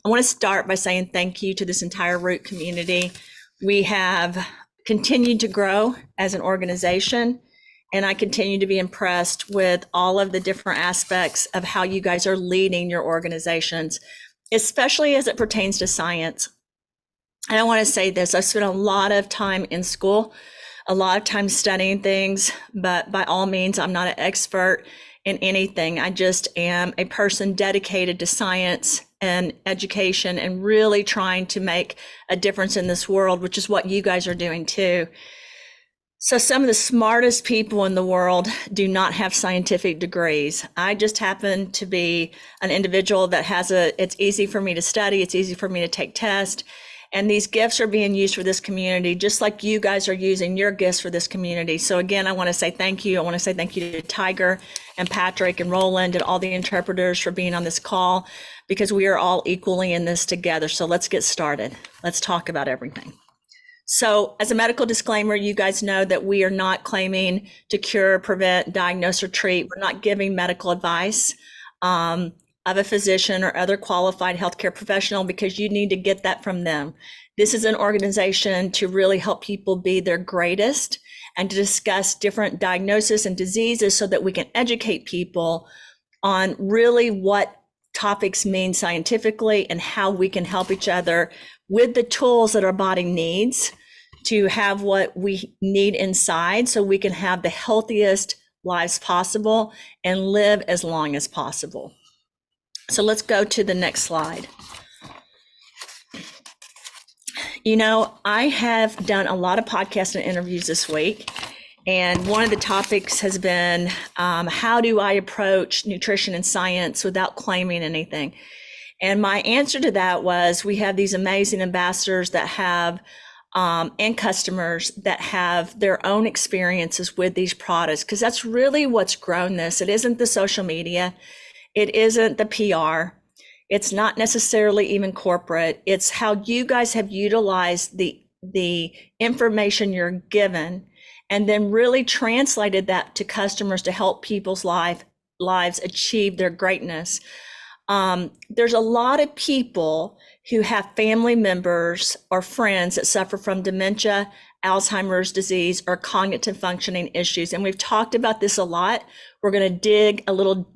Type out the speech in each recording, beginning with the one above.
I want to start by saying thank you to this entire Root community. We have continued to grow as an organization, and I continue to be impressed with all of the different aspects of how you guys are leading your organizations, especially as it pertains to science. And I want to say this, I've spent a lot of time in school, a lot of time studying things, but by all means, I'm not an expert in anything. I just am a person dedicated to science and education and really trying to make a difference in this world, which is what you guys are doing too. So some of the smartest people in the world do not have scientific degrees. I just happen to be an individual that it's easy for me to study, it's easy for me to take tests. And these gifts are being used for this community, just like you guys are using your gifts for this community. So again, I want to say thank you. I want to say thank you to Tiger and Patrick and Roland and all the interpreters for being on this call, because we are all equally in this together. So let's get started. Let's talk about everything. So as a medical disclaimer, you guys know that we are not claiming to cure, prevent, diagnose, or treat. We're not giving medical advice of a physician or other qualified healthcare professional, because you need to get that from them. This is an organization to really help people be their greatest and to discuss different diagnoses and diseases so that we can educate people on really what topics mean scientifically and how we can help each other with the tools that our body needs to have what we need inside so we can have the healthiest lives possible and live as long as possible. So let's go to the next slide. You know, I have done a lot of podcasts and interviews this week, and one of the topics has been how do I approach nutrition and science without claiming anything? And my answer to that was, we have these amazing ambassadors that have and customers that have their own experiences with these products, because that's really what's grown this. It isn't the social media. It isn't the PR. It's not necessarily even corporate. It's how you guys have utilized the information you're given and then really translated that to customers to help people's lives achieve their greatness. There's a lot of people who have family members or friends that suffer from dementia, Alzheimer's disease, or cognitive functioning issues. And we've talked about this a lot. We're going to dig a little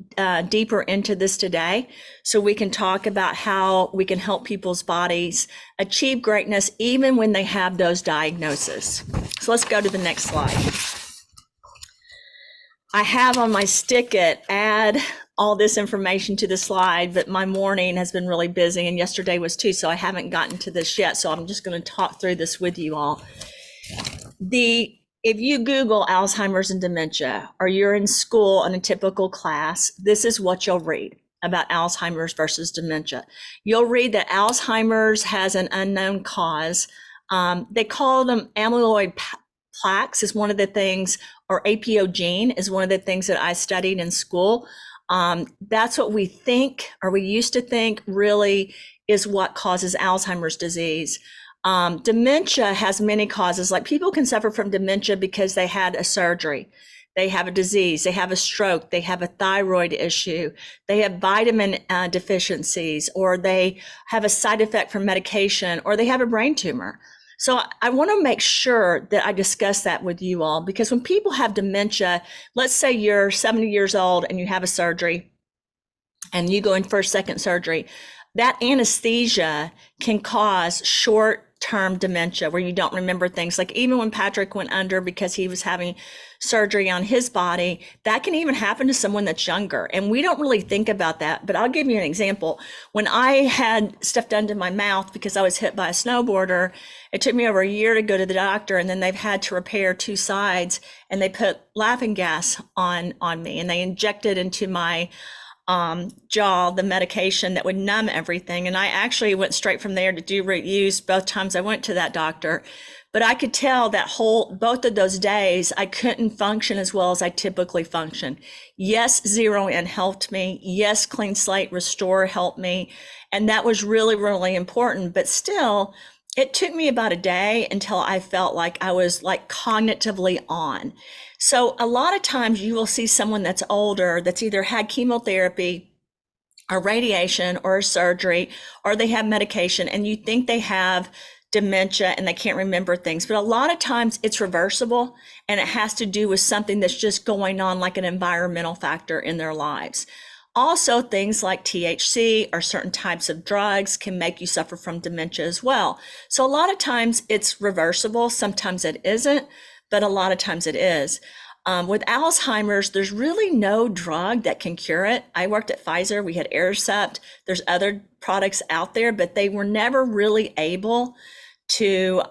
deeper into this today so we can talk about how we can help people's bodies achieve greatness even when they have those diagnoses. So let's go to the next slide. I have on my stick-it add all this information to the slide, but my morning has been really busy and yesterday was too, so I haven't gotten to this yet. So I'm just going to talk through this with you all. If you Google Alzheimer's and dementia, or you're in school in a typical class, this is what you'll read about Alzheimer's versus dementia. You'll read that Alzheimer's has an unknown cause. They call them amyloid plaques is one of the things, or APO gene is one of the things that I studied in school. That's what we think, or we used to think, really is what causes Alzheimer's disease. Dementia has many causes. Like, people can suffer from dementia because they had a surgery, they have a disease, they have a stroke, they have a thyroid issue, they have vitamin deficiencies, or they have a side effect from medication, or they have a brain tumor. So I want to make sure that I discuss that with you all, because when people have dementia, let's say you're 70 years old and you have a surgery and you go in for a second surgery, that anesthesia can cause short-term dementia where you don't remember things. Like, even when Patrick went under because he was having surgery on his body, that can even happen to someone that's younger. And we don't really think about that, but I'll give you an example. When I had stuff done to my mouth because I was hit by a snowboarder, it took me over a year to go to the doctor, and then they've had to repair two sides, and they put laughing gas on me, and they injected into my jaw the medication that would numb everything. And I actually went straight from there to do root use both times I went to that doctor. But I could tell that both of those days, I couldn't function as well as I typically function. Yes, Zero In helped me. Yes, Clean Slate Restore helped me. And that was really, really important. But still, it took me about a day until I felt like I was like cognitively on. So a lot of times you will see someone that's older that's either had chemotherapy or radiation or surgery, or they have medication and you think they have dementia and they can't remember things. But a lot of times it's reversible and it has to do with something that's just going on, like an environmental factor in their lives. Also, things like THC or certain types of drugs can make you suffer from dementia as well. So a lot of times it's reversible, sometimes it isn't, but a lot of times it is. With Alzheimer's, there's really no drug that can cure it. I worked at Pfizer, we had Aricept, there's other products out there, but they were never really able to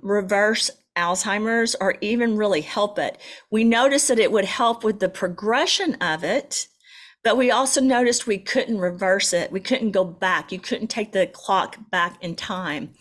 reverse Alzheimer's or even really help it. We noticed that it would help with the progression of it, but we also noticed we couldn't reverse it. We couldn't go back. You couldn't take the clock back in time.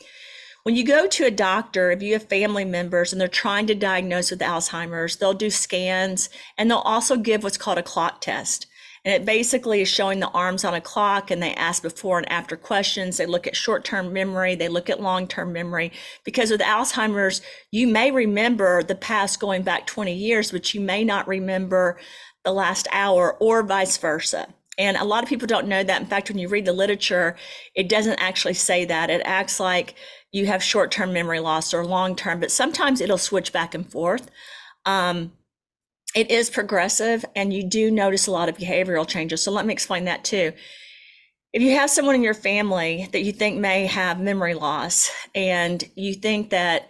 When you go to a doctor, if you have family members and they're trying to diagnose with Alzheimer's, they'll do scans and they'll also give what's called a clock test. And it basically is showing the arms on a clock, and they ask before and after questions. They look at short-term memory, they look at long-term memory, because with Alzheimer's, you may remember the past going back 20 years, but you may not remember the last hour, or vice versa. And a lot of people don't know that. In fact, when you read the literature, it doesn't actually say that. It acts like you have short-term memory loss or long-term, but sometimes it'll switch back and forth. It is progressive, and you do notice a lot of behavioral changes. So let me explain that too. If you have someone in your family that you think may have memory loss and you think that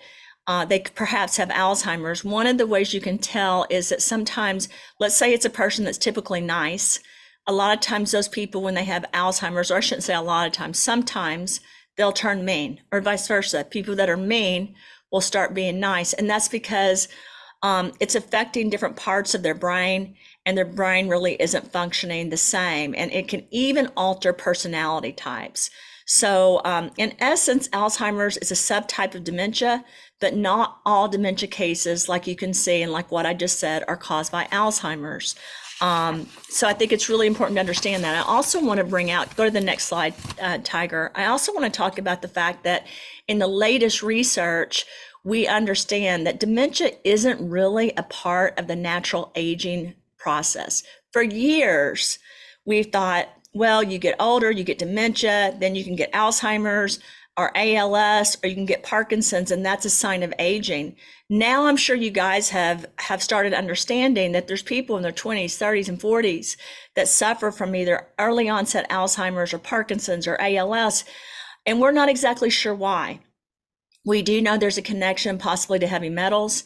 they perhaps have Alzheimer's, one of the ways you can tell is that sometimes, let's say it's a person that's typically nice. A lot of times those people, when they have Alzheimer's, or I shouldn't say a lot of times, sometimes they'll turn mean, or vice versa. People that are mean will start being nice. And that's because it's affecting different parts of their brain, and their brain really isn't functioning the same. And it can even alter personality types. So in essence, Alzheimer's is a subtype of dementia, but not all dementia cases, like you can see and like what I just said, are caused by Alzheimer's. So I think it's really important to understand that. I also want to bring out, go to the next slide, Tiger. I also want to talk about the fact that in the latest research, we understand that dementia isn't really a part of the natural aging process. For years, we've thought, well, you get older, you get dementia, then you can get Alzheimer's or ALS, or you can get Parkinson's, and that's a sign of aging. Now I'm sure you guys have started understanding that there's people in their 20s, 30s, and 40s that suffer from either early onset Alzheimer's or Parkinson's or ALS, and we're not exactly sure why. We do know there's a connection possibly to heavy metals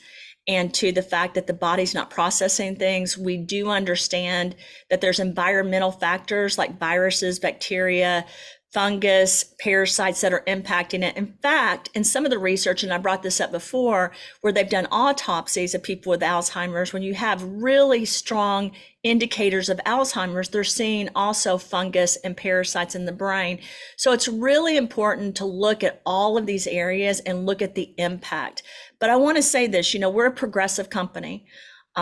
and to the fact that the body's not processing things. We do understand that there's environmental factors like viruses, bacteria, fungus, parasites that are impacting it. In fact, in some of the research, and I brought this up before, where they've done autopsies of people with Alzheimer's, when you have really strong indicators of Alzheimer's, they're seeing also fungus and parasites in the brain. So it's really important to look at all of these areas and look at the impact. But I want to say this, we're a progressive company.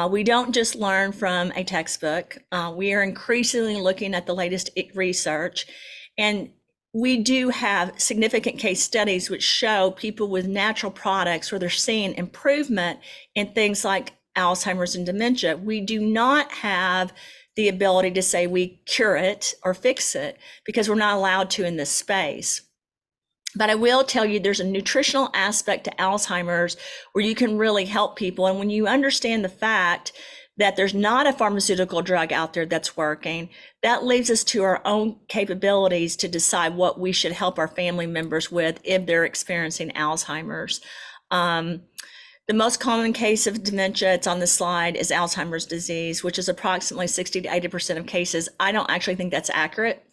We don't just learn from a textbook. We are increasingly looking at the latest research, and we do have significant case studies which show people with natural products where they're seeing improvement in things like Alzheimer's and dementia. We do not have the ability to say we cure it or fix it because we're not allowed to in this space. But I will tell you there's a nutritional aspect to Alzheimer's where you can really help people. And when you understand the fact that there's not a pharmaceutical drug out there that's working, that leaves us to our own capabilities to decide what we should help our family members with if they're experiencing Alzheimer's. The most common case of dementia, it's on the slide, is Alzheimer's disease, which is approximately 60 to 80% of cases. I don't actually think that's accurate.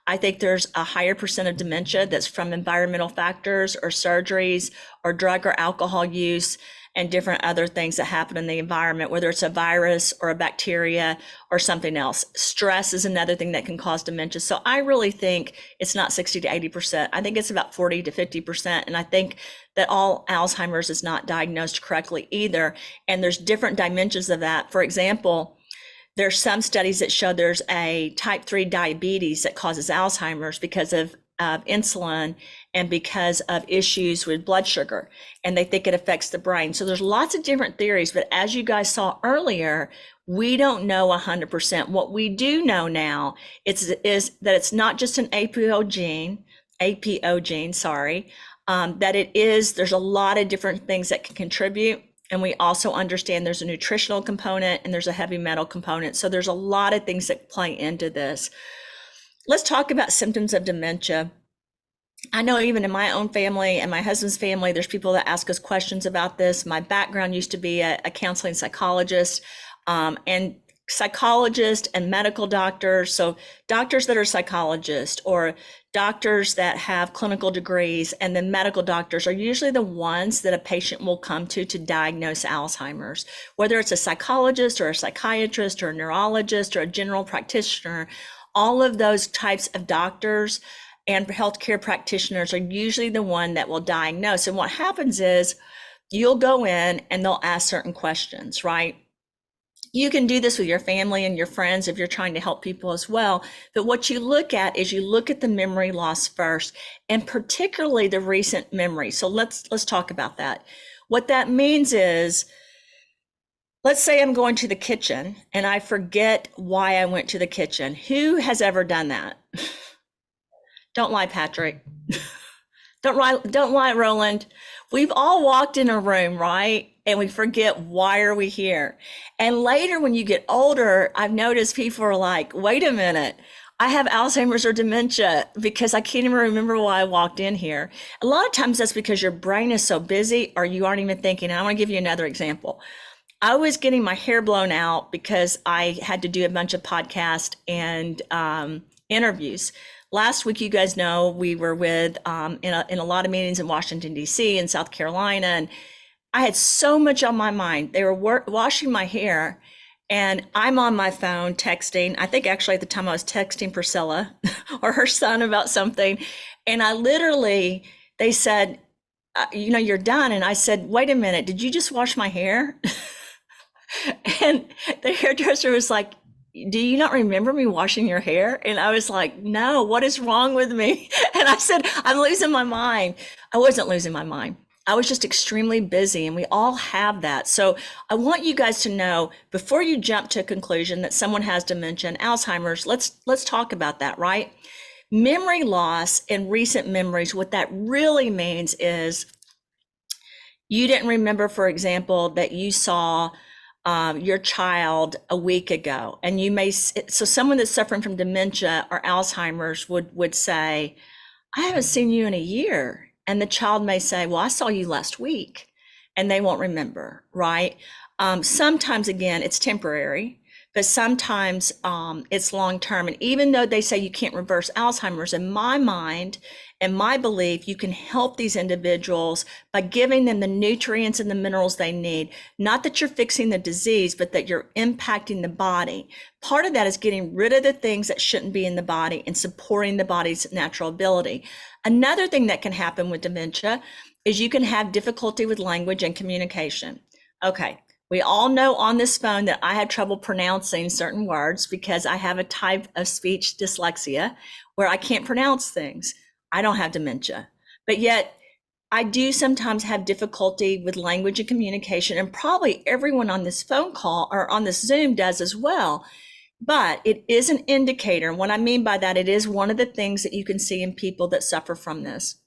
I think there's a higher percent of dementia that's from environmental factors or surgeries or drug or alcohol use and different other things that happen in the environment, whether it's a virus or a bacteria or something else. Stress is another thing that can cause dementia. So I really think it's not 60 to 80%. I think it's about 40 to 50%. And I think that all Alzheimer's is not diagnosed correctly either. And there's different dimensions of that. For example, there's some studies that show there's a type 3 diabetes that causes Alzheimer's because of insulin and because of issues with blood sugar, and they think it affects the brain. So there's lots of different theories, but as you guys saw earlier, we don't know 100%. What we do know now is that it's not just an APO gene, there's a lot of different things that can contribute. And we also understand there's a nutritional component and there's a heavy metal component. So there's a lot of things that play into this. Let's talk about symptoms of dementia. I know even in my own family and my husband's family, there's people that ask us questions about this. My background used to be a counseling psychologist, and psychologists and medical doctors. So doctors that are psychologists or doctors that have clinical degrees, and then medical doctors are usually the ones that a patient will come to diagnose Alzheimer's, whether it's a psychologist or a psychiatrist or a neurologist or a general practitioner. All of those types of doctors and healthcare practitioners are usually the one that will diagnose. And what happens is you'll go in and they'll ask certain questions, right? You can do this with your family and your friends if you're trying to help people as well. But what you look at is you look at the memory loss first, and particularly the recent memory. So let's talk about that. What that means is, let's say I'm going to the kitchen and I forget why I went to the kitchen. Who has ever done that? Don't lie, Patrick. Don't lie, Roland. We've all walked in a room, right? And we forget, why are we here? And later when you get older, I've noticed people are like, wait a minute, I have Alzheimer's or dementia because I can't even remember why I walked in here. A lot of times that's because your brain is so busy or you aren't even thinking. And I want to give you another example. I was getting my hair blown out because I had to do a bunch of podcasts and interviews. Last week, you guys know, we were with in a lot of meetings in Washington, D.C. and South Carolina, and I had so much on my mind. They were washing my hair, and I'm on my phone texting. I think actually at the time I was texting Priscilla or her son about something, and they said, you're done. And I said, wait a minute, did you just wash my hair? And the hairdresser was like, do you not remember me washing your hair? And I was like, no, what is wrong with me? And I said, I'm losing my mind. I wasn't losing my mind. I was just extremely busy, and we all have that. So I want you guys to know, before you jump to a conclusion that someone has dementia and Alzheimer's, let's talk about that, right? Memory loss and recent memories, what that really means is you didn't remember, for example, that you saw your child a week ago, and so someone that's suffering from dementia or Alzheimer's would say, I haven't seen you in a year. And the child may say, well, I saw you last week, and they won't remember, right? Sometimes, again, it's temporary, but sometimes it's long-term. And even though they say you can't reverse Alzheimer's, in my mind and my belief, you can help these individuals by giving them the nutrients and the minerals they need. Not that you're fixing the disease, but that you're impacting the body. Part of that is getting rid of the things that shouldn't be in the body and supporting the body's natural ability. Another thing that can happen with dementia is you can have difficulty with language and communication. Okay. We all know on this phone that I have trouble pronouncing certain words because I have a type of speech dyslexia where I can't pronounce things. I don't have dementia, but yet I do sometimes have difficulty with language and communication, and probably everyone on this phone call or on this Zoom does as well. But it is an indicator. And what I mean by that, it is one of the things that you can see in people that suffer from this.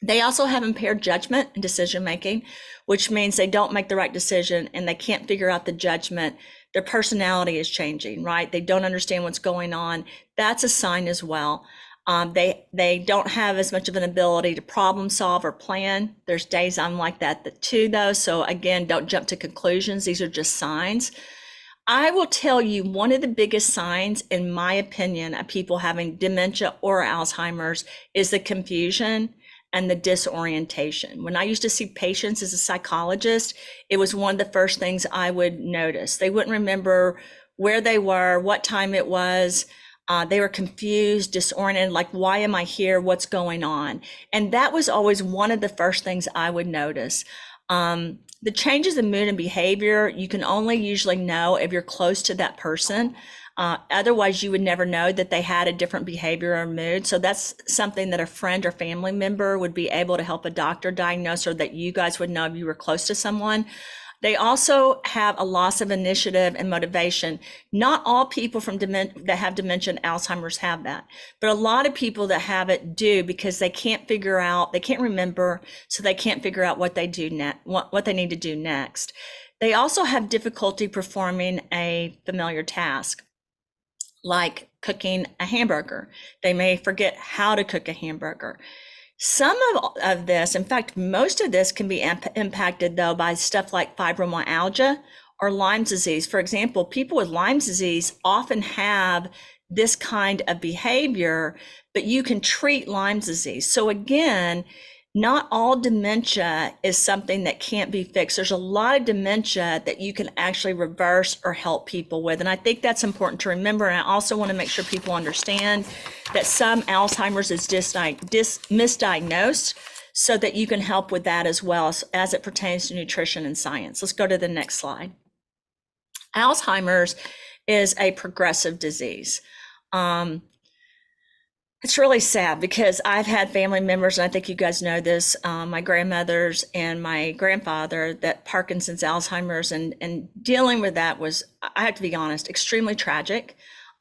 They also have impaired judgment and decision making, which means they don't make the right decision and they can't figure out the judgment. Their personality is changing, right? They don't understand what's going on. That's a sign as well. They don't have as much of an ability to problem solve or plan. There's days I'm like that too, though. So again, don't jump to conclusions. These are just signs. I will tell you, one of the biggest signs, in my opinion, of people having dementia or Alzheimer's is the confusion and the disorientation. When I used to see patients as a psychologist, it was one of the first things I would notice. They wouldn't remember where they were, what time it was. They were confused, disoriented, like, why am I here? What's going on? And that was always one of the first things I would notice. The changes in mood and behavior, you can only usually know if you're close to that person. Otherwise, you would never know that they had a different behavior or mood. So that's something that a friend or family member would be able to help a doctor diagnose, or that you guys would know if you were close to someone. They also have a loss of initiative and motivation. Not all people that have dementia and Alzheimer's have that, but a lot of people that have it do, because they can't remember, so they can't figure out what they need to do next. They also have difficulty performing a familiar task, like cooking a hamburger. They may forget how to cook a hamburger. Some of this, in fact, most of this can be impacted though by stuff like fibromyalgia or Lyme disease. For example, people with Lyme disease often have this kind of behavior, but you can treat Lyme disease. So again, not all dementia is something that can't be fixed. There's a lot of dementia that you can actually reverse or help people with. And I think that's important to remember. And I also want to make sure people understand that some Alzheimer's is misdiagnosed, so that you can help with that as well as it pertains to nutrition and science. Let's go to the next slide. Alzheimer's is a progressive disease. It's really sad because I've had family members, and I think you guys know this, my grandmothers and my grandfather, that Parkinson's, Alzheimer's, and dealing with that was, I have to be honest, extremely tragic.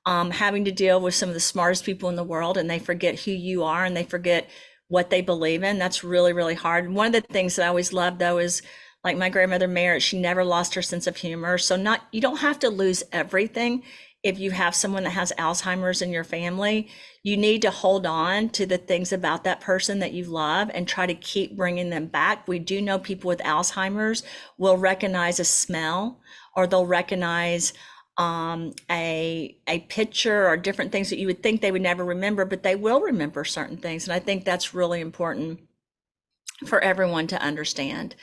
Having to deal with some of the smartest people in the world, and they forget who you are and they forget what they believe in. That's really, really hard. One of the things that I always loved though is, like my grandmother Merritt, she never lost her sense of humor. So you don't have to lose everything. If you have someone that has Alzheimer's in your family, you need to hold on to the things about that person that you love and try to keep bringing them back. We do know people with Alzheimer's will recognize a smell, or they'll recognize a picture, or different things that you would think they would never remember, but they will remember certain things. And I think that's really important for everyone to understand.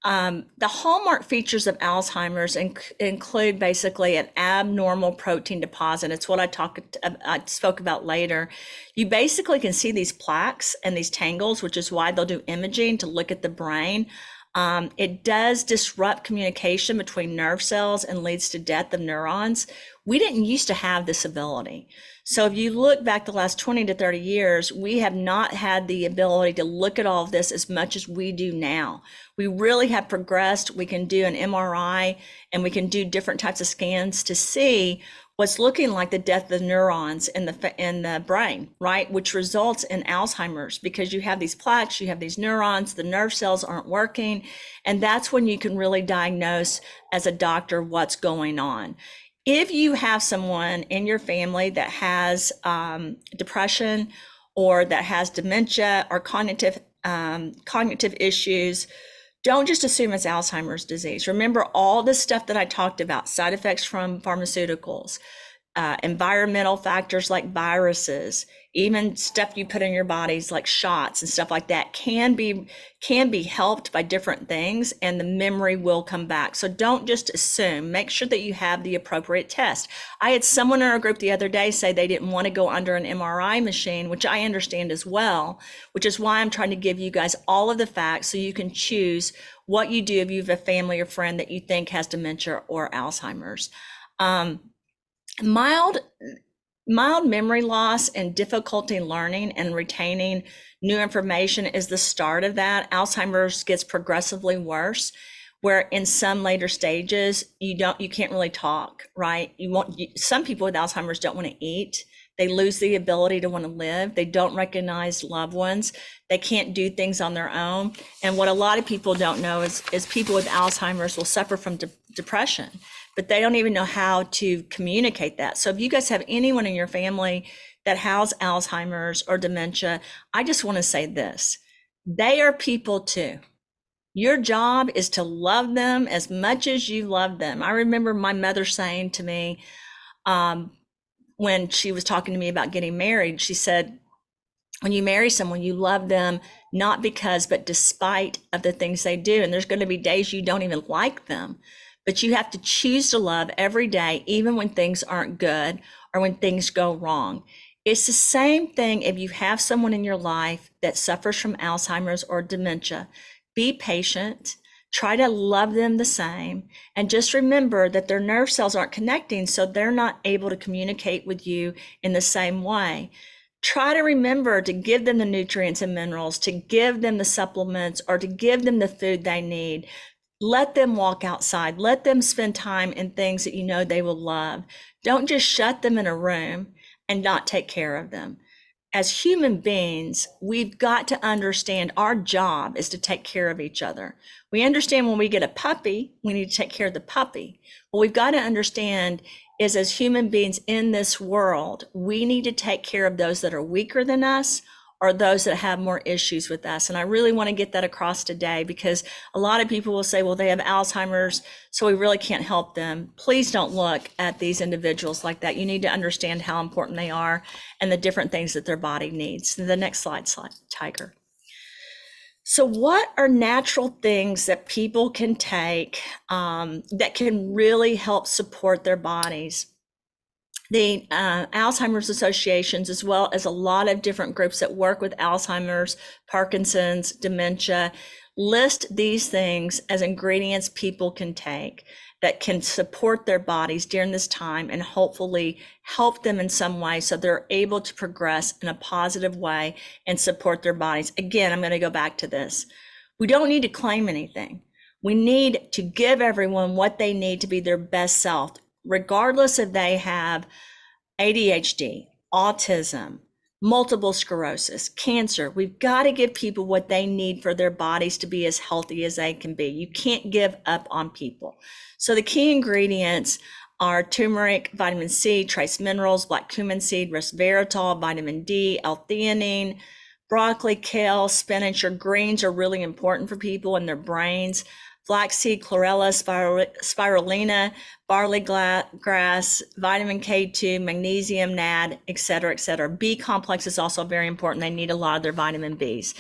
The hallmark features of Alzheimer's include basically an abnormal protein deposit. It's what I spoke about later. You basically can see these plaques and these tangles, which is why they'll do imaging to look at the brain. It does disrupt communication between nerve cells and leads to death of neurons. We didn't used to have this ability. So if you look back the last 20 to 30 years, we have not had the ability to look at all of this as much as we do now. We really have progressed. We can do an MRI, and we can do different types of scans to see what's looking like the death of the neurons in the brain, right? Which results in Alzheimer's, because you have these plaques, you have these neurons, the nerve cells aren't working. And that's when you can really diagnose as a doctor what's going on. If you have someone in your family that has depression, or that has dementia or cognitive issues, don't just assume it's Alzheimer's disease. Remember all the stuff that I talked about: side effects from pharmaceuticals, environmental factors like viruses, even stuff you put in your bodies like shots and stuff like that can be helped by different things, and the memory will come back. So don't just assume. Make sure that you have the appropriate test. I had someone in our group the other day say they didn't want to go under an MRI machine, which I understand as well, which is why I'm trying to give you guys all of the facts so you can choose what you do if you have a family or friend that you think has dementia or Alzheimer's. Mild memory loss and difficulty learning and retaining new information is the start of that. Alzheimer's gets progressively worse, where in some later stages, you can't really talk, right? Some people with Alzheimer's don't want to eat. They lose the ability to want to live. They don't recognize loved ones. They can't do things on their own. And what a lot of people don't know is people with Alzheimer's will suffer from depression, but they don't even know how to communicate that. So if you guys have anyone in your family that has Alzheimer's or dementia, I just want to say this: they are people too. Your job is to love them as much as you love them. I remember my mother saying to me, when she was talking to me about getting married, she said, when you marry someone, you love them not because, but despite of the things they do. And there's going to be days you don't even like them, but you have to choose to love every day, even when things aren't good or when things go wrong. It's the same thing if you have someone in your life that suffers from Alzheimer's or dementia. Be patient. Try to love them the same. And just remember that their nerve cells aren't connecting, so they're not able to communicate with you in the same way. Try to remember to give them the nutrients and minerals, to give them the supplements, or to give them the food they need. Let them walk outside. Let them spend time in things that you know they will love. Don't just shut them in a room and not take care of them. As human beings, we've got to understand our job is to take care of each other. We understand when we get a puppy, we need to take care of the puppy. What we've got to understand is as human beings in this world, we need to take care of those that are weaker than us or those that have more issues with us. And I really want to get that across today, because a lot of people will say, well, they have Alzheimer's, so we really can't help them. Please don't look at these individuals like that. You need to understand how important they are and the different things that their body needs. The next slide, Tiger. So what are natural things that people can take that can really help support their bodies? The Alzheimer's associations, as well as a lot of different groups that work with Alzheimer's, Parkinson's, dementia, list these things as ingredients people can take that can support their bodies during this time and hopefully help them in some way so they're able to progress in a positive way and support their bodies. Again, I'm going to go back to this. We don't need to claim anything. We need to give everyone what they need to be their best self, regardless if they have ADHD, autism, multiple sclerosis, cancer. We've got to give people what they need for their bodies to be as healthy as they can be. You can't give up on people. So the key ingredients are turmeric, vitamin C, trace minerals, black cumin seed, resveratrol, vitamin D, L-theanine, broccoli, kale, spinach, or greens are really important for people and their brains. Flaxseed, Chlorella, Spirulina, Barley grass, vitamin K2, Magnesium, NAD, et cetera, et cetera. B complex is also very important. They need a lot of their vitamin Bs.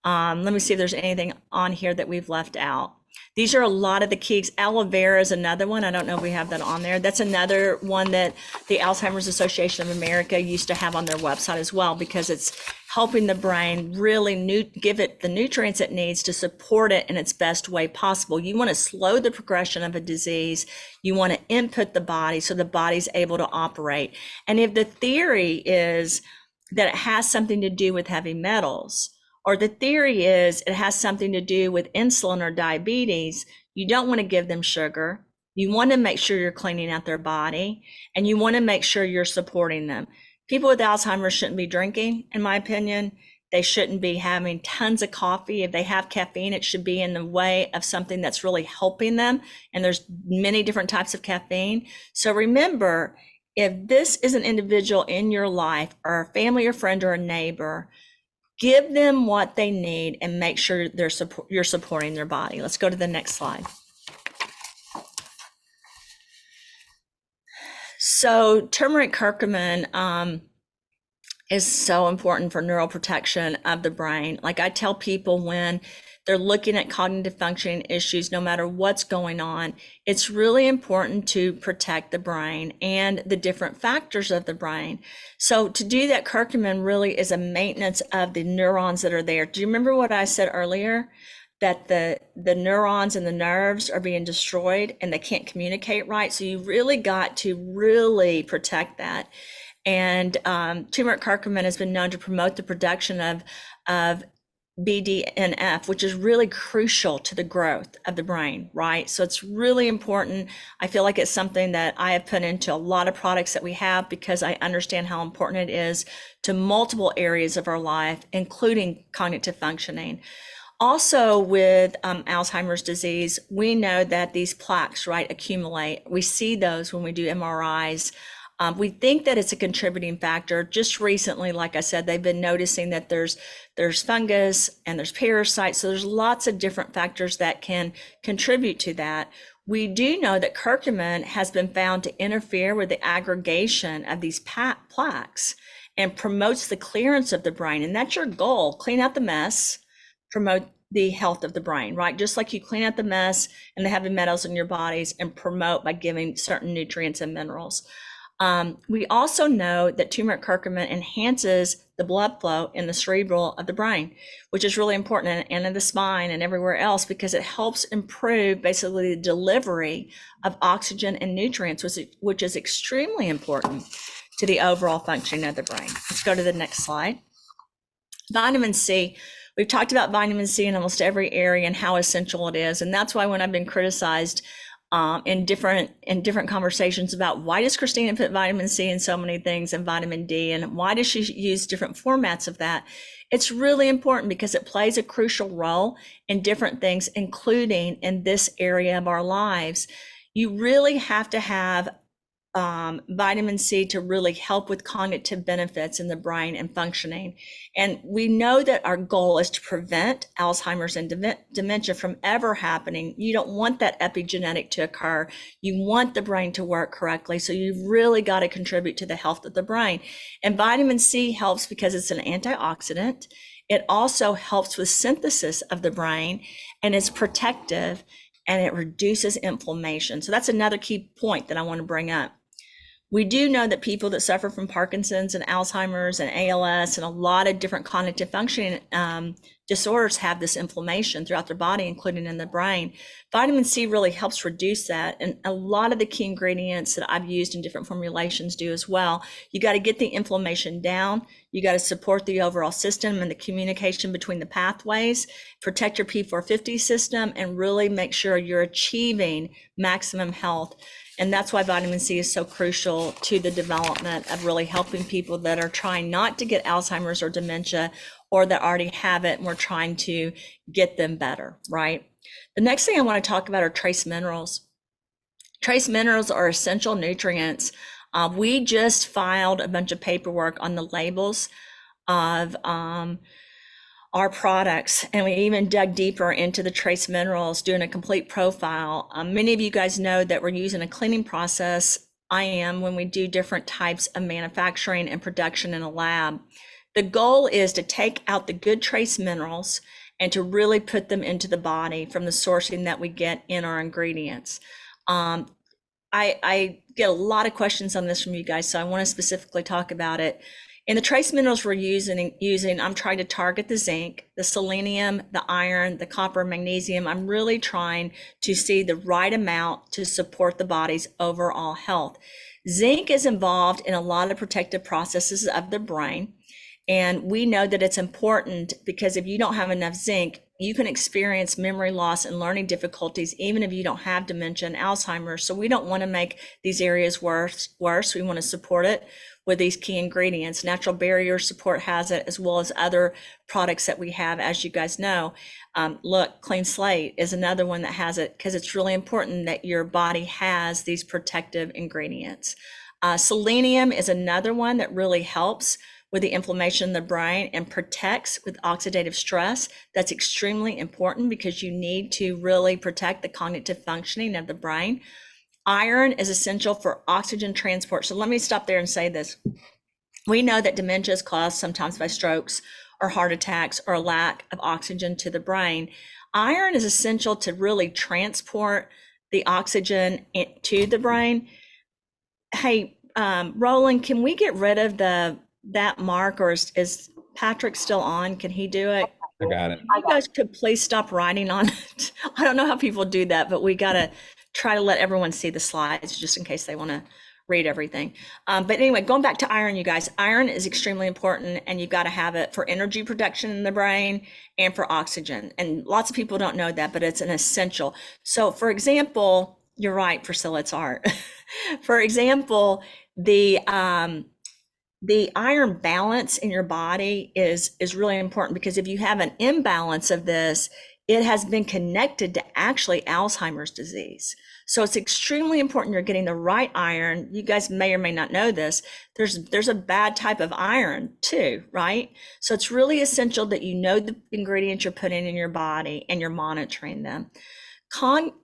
Let me see if there's anything on here that we've left out. These are a lot of the keys. Aloe vera is another one. I don't know if we have that on there. That's another one that the Alzheimer's Association of America used to have on their website as well, because it's helping the brain really give it the nutrients it needs to support it in its best way possible. You want to slow the progression of a disease. You want to input the body so the body's able to operate. And if the theory is that it has something to do with heavy metals, or the theory is it has something to do with insulin or diabetes, you don't want to give them sugar. You want to make sure you're cleaning out their body, and you want to make sure you're supporting them. People with Alzheimer's shouldn't be drinking, in my opinion. They shouldn't be having tons of coffee. If they have caffeine, it should be in the way of something that's really helping them. And there's many different types of caffeine. So remember, if this is an individual in your life, or a family or friend or a neighbor, give them what they need and make sure you're supporting their body. Let's go to the next slide. So turmeric curcumin is so important for neuroprotection of the brain. Like I tell people when they're looking at cognitive functioning issues, no matter what's going on, it's really important to protect the brain and the different factors of the brain. So to do that, curcumin really is a maintenance of the neurons that are there. Do you remember what I said earlier? That the neurons and the nerves are being destroyed and they can't communicate right. So you really got to really protect that. And turmeric curcumin has been known to promote the production of BDNF, which is really crucial to the growth of the brain, right? So it's really important. I feel like it's something that I have put into a lot of products that we have, because I understand how important it is to multiple areas of our life, including cognitive functioning. Also with Alzheimer's disease, we know that these plaques, right, accumulate. We see those when we do MRIs. We think that it's a contributing factor. Just recently, like I said, they've been noticing that there's fungus and there's parasites. So there's lots of different factors that can contribute to that. We do know that curcumin has been found to interfere with the aggregation of these plaques and promotes the clearance of the brain. And that's your goal: clean out the mess, promote the health of the brain, right? Just like you clean out the mess and the heavy metals in your bodies and promote by giving certain nutrients and minerals. We also know that turmeric curcumin enhances the blood flow in the cerebral of the brain, which is really important, and in the spine and everywhere else, because it helps improve basically the delivery of oxygen and nutrients, which is extremely important to the overall functioning of the brain. Let's go to the next slide. Vitamin C. We've talked about vitamin C in almost every area and how essential it is. And that's why when I've been criticized in different conversations about why does Christina put vitamin C in so many things and vitamin D, and why does she use different formats of that? It's really important because it plays a crucial role in different things, including in this area of our lives. You really have to have vitamin C to really help with cognitive benefits in the brain and functioning. And we know that our goal is to prevent Alzheimer's and dementia from ever happening. You don't want that epigenetic to occur. You want the brain to work correctly. So you've really got to contribute to the health of the brain. And vitamin C helps because it's an antioxidant. It also helps with synthesis of the brain, and it's protective, and it reduces inflammation. So that's another key point that I want to bring up. We do know that people that suffer from Parkinson's and Alzheimer's and ALS and a lot of different cognitive functioning disorders have this inflammation throughout their body, including in the brain. Vitamin C really helps reduce that. And a lot of the key ingredients that I've used in different formulations do as well. You got to get the inflammation down. You got to support the overall system and the communication between the pathways, protect your P450 system, and really make sure you're achieving maximum health. And that's why vitamin C is so crucial to the development of really helping people that are trying not to get Alzheimer's or dementia, or that already have it, and we're trying to get them better, right? The next thing I want to talk about are trace minerals. Trace minerals are essential nutrients. We just filed a bunch of paperwork on the labels of our products, and we even dug deeper into the trace minerals, doing a complete profile. Many of you guys know that we're using a cleaning process. I am, when we do different types of manufacturing and production in a lab. The goal is to take out the good trace minerals and to really put them into the body from the sourcing that we get in our ingredients. I get a lot of questions on this from you guys, so I want to specifically talk about it. In the trace minerals we're using, I'm trying to target the zinc, the selenium, the iron, the copper, magnesium. I'm really trying to see the right amount to support the body's overall health. Zinc is involved in a lot of protective processes of the brain. And we know that it's important because if you don't have enough zinc, you can experience memory loss and learning difficulties, even if you don't have dementia and Alzheimer's. So we don't want to make these areas worse. We want to support it with these key ingredients. Natural barrier support has it, as well as other products that we have, as you guys know. Look, Clean Slate is another one that has it, because it's really important that your body has these protective ingredients. Selenium is another one that really helps with the inflammation in the brain and protects with oxidative stress. That's extremely important because you need to really protect the cognitive functioning of the brain. Iron is essential for oxygen transport. So let me stop there and say this. We know that dementia is caused sometimes by strokes or heart attacks or a lack of oxygen to the brain. Iron is essential to really transport the oxygen to the brain. Hey, Roland, can we get rid of that mark, or is Patrick still on? Can he do it? I got it. You guys could please stop writing on it. I don't know how people do that, but we got to try to let everyone see the slides just in case they want to read everything. But anyway, going back to iron, you guys, iron is extremely important, and you've got to have it for energy production in the brain and for oxygen. And lots of people don't know that, but it's an essential. So for example, you're right, Priscilla, it's art. For example, the iron balance in your body is really important, because if you have an imbalance of this, it has been connected to actually Alzheimer's disease. So it's extremely important you're getting the right iron. You guys may or may not know this. There's a bad type of iron too, right? So it's really essential that you know the ingredients you're putting in your body and you're monitoring them.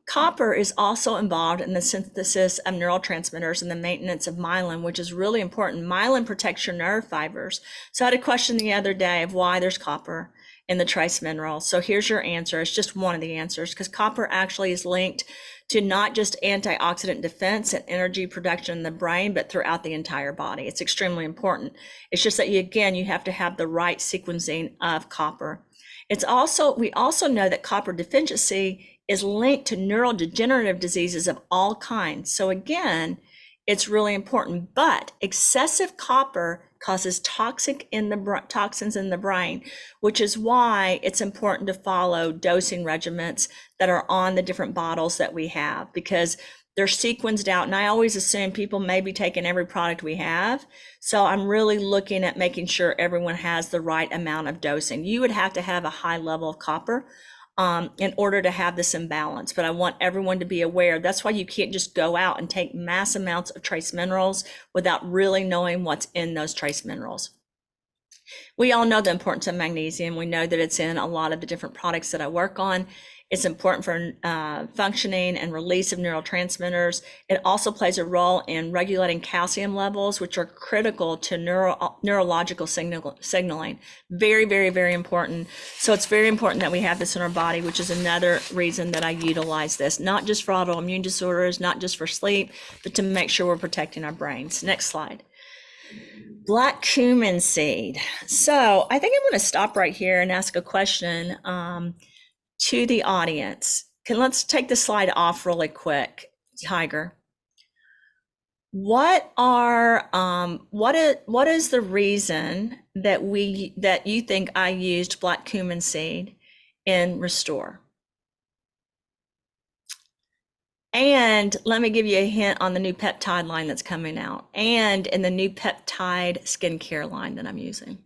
Copper is also involved in the synthesis of neurotransmitters and the maintenance of myelin, which is really important. Myelin protects your nerve fibers. So I had a question the other day of why there's copper in the trace mineral. So here's your answer. It's just one of the answers, because copper actually is linked to not just antioxidant defense and energy production in the brain, but throughout the entire body. It's extremely important. It's just that you have to have the right sequencing of copper. We also know that copper deficiency is linked to neurodegenerative diseases of all kinds. So again, it's really important, but excessive copper causes toxins in the brain, which is why it's important to follow dosing regimens that are on the different bottles that we have, because they're sequenced out. And I always assume people may be taking every product we have. So I'm really looking at making sure everyone has the right amount of dosing. You would have to have a high level of copper in order to have this imbalance. But I want everyone to be aware. That's why you can't just go out and take mass amounts of trace minerals without really knowing what's in those trace minerals. We all know the importance of magnesium. We know that it's in a lot of the different products that I work on. It's important for functioning and release of neurotransmitters. It also plays a role in regulating calcium levels, which are critical to neurological signaling. Very, very, very important. So it's very important that we have this in our body, which is another reason that I utilize this, not just for autoimmune disorders, not just for sleep, but to make sure we're protecting our brains. Next slide. Black cumin seed. So I think I'm going to stop right here and ask a question to the audience. Let's take the slide off really quick, Tiger. What is the reason that you think I used black cumin seed in Restore? And let me give you a hint on the new peptide line that's coming out, and in the new peptide skincare line that I'm using.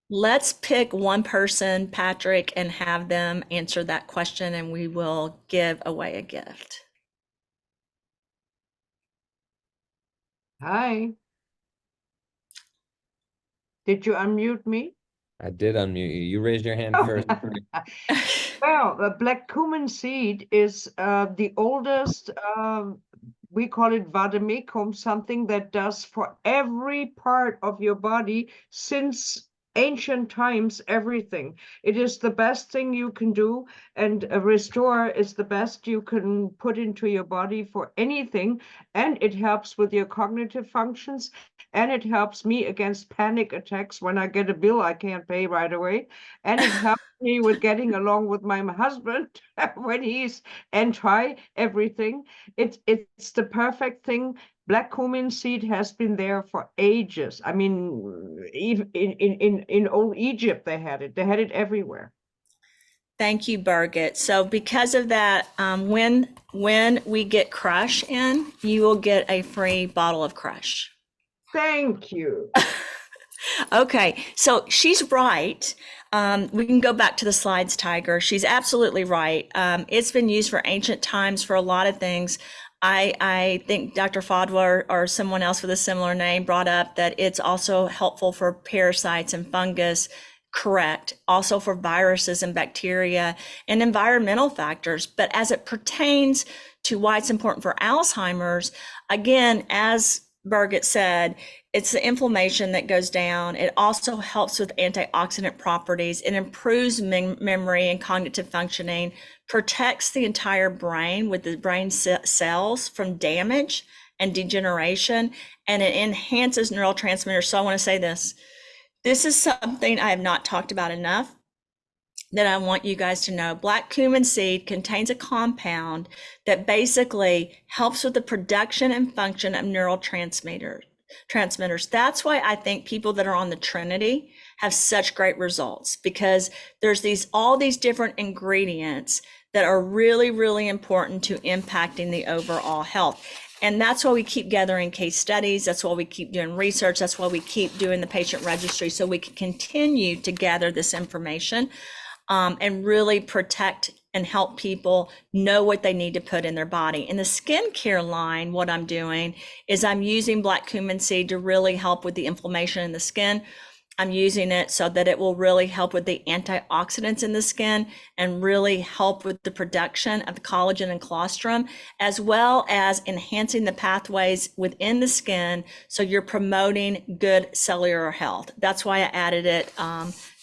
Let's pick one person, Patrick, and have them answer that question, and we will give away a gift. Hi. Did you unmute me? I did unmute you. You raised your hand first. Well, the black cumin seed is the oldest, we call it vademecum, something that does for every part of your body since ancient times, everything. It is the best thing you can do, and a Restore is the best you can put into your body for anything, and it helps with your cognitive functions, and it helps me against panic attacks when I get a bill I can't pay right away, and it helps me with getting along with my husband when he's anti everything. It's the perfect thing. Black cumin seed has been there for ages. I mean, even in old Egypt, they had it. They had it everywhere. Thank you, Birgit. So because of that, when we get Crush in, you will get a free bottle of Crush. Thank you. Okay, so she's right. We can go back to the slides, Tiger. She's absolutely right. It's been used for ancient times for a lot of things. I think Dr. Fadwa or someone else with a similar name brought up that it's also helpful for parasites and fungus. Correct. Also for viruses and bacteria and environmental factors. But as it pertains to why it's important for Alzheimer's, again, as Birgit said, it's the inflammation that goes down. It also helps with antioxidant properties. It improves memory and cognitive functioning, protects the entire brain with the brain cells from damage and degeneration, and it enhances neurotransmitters. So I want to say this. This is something I have not talked about enough that I want you guys to know. Black cumin seed contains a compound that basically helps with the production and function of neurotransmitters. That's why I think people that are on the Trinity have such great results, because there's all these different ingredients that are really, really important to impacting the overall health. And that's why we keep gathering case studies. That's why we keep doing research. That's why we keep doing the patient registry, so we can continue to gather this information and really protect and help people know what they need to put in their body. In the skincare line, what I'm doing is I'm using black cumin seed to really help with the inflammation in the skin. I'm using it so that it will really help with the antioxidants in the skin and really help with the production of collagen and colostrum, as well as enhancing the pathways within the skin. So you're promoting good cellular health. That's why I added it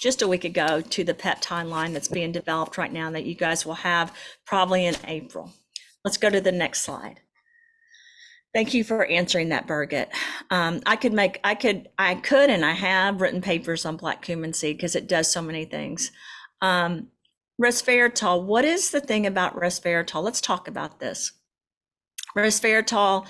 just a week ago to the peptide line that's being developed right now that you guys will have probably in April. Let's go to the next slide. Thank you for answering that, Birgit. I could, and I have written papers on black cumin seed because it does so many things. Resveratrol, what is the thing about resveratrol? Let's talk about this. Resveratrol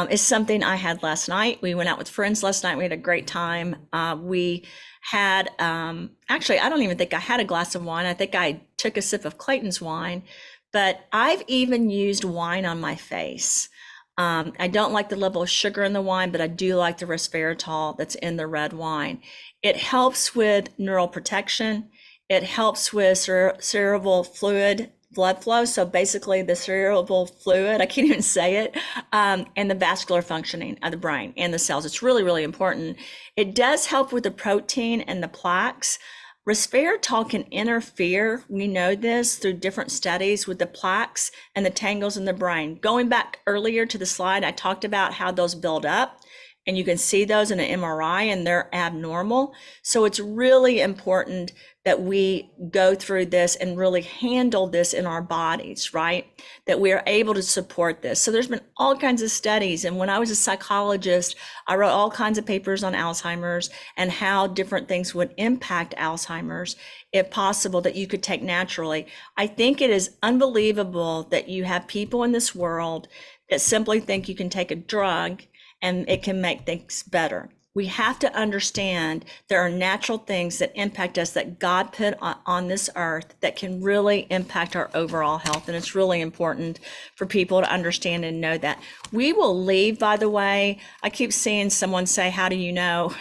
is something I had last night. We went out with friends last night. We had a great time. We had, actually, I don't even think I had a glass of wine. I think I took a sip of Clayton's wine, but I've even used wine on my face. I don't like the level of sugar in the wine, but I do like the resveratrol that's in the red wine. It helps with neural protection. It helps with cerebral fluid blood flow. So basically the cerebral fluid, I can't even say it, and the vascular functioning of the brain and the cells. It's really, really important. It does help with the protein and the plaques. Resveratrol can interfere, we know this through different studies, with the plaques and the tangles in the brain. Going back earlier to the slide, I talked about how those build up, and you can see those in an MRI and they're abnormal. So it's really important that we go through this and really handle this in our bodies, right? That we are able to support this. So there's been all kinds of studies. And when I was a psychologist, I wrote all kinds of papers on Alzheimer's and how different things would impact Alzheimer's, if possible, that you could take naturally. I think it is unbelievable that you have people in this world that simply think you can take a drug and it can make things better. We have to understand there are natural things that impact us that God put on this earth that can really impact our overall health. And it's really important for people to understand and know that. We will leave, by the way. I keep seeing someone say, how do you know?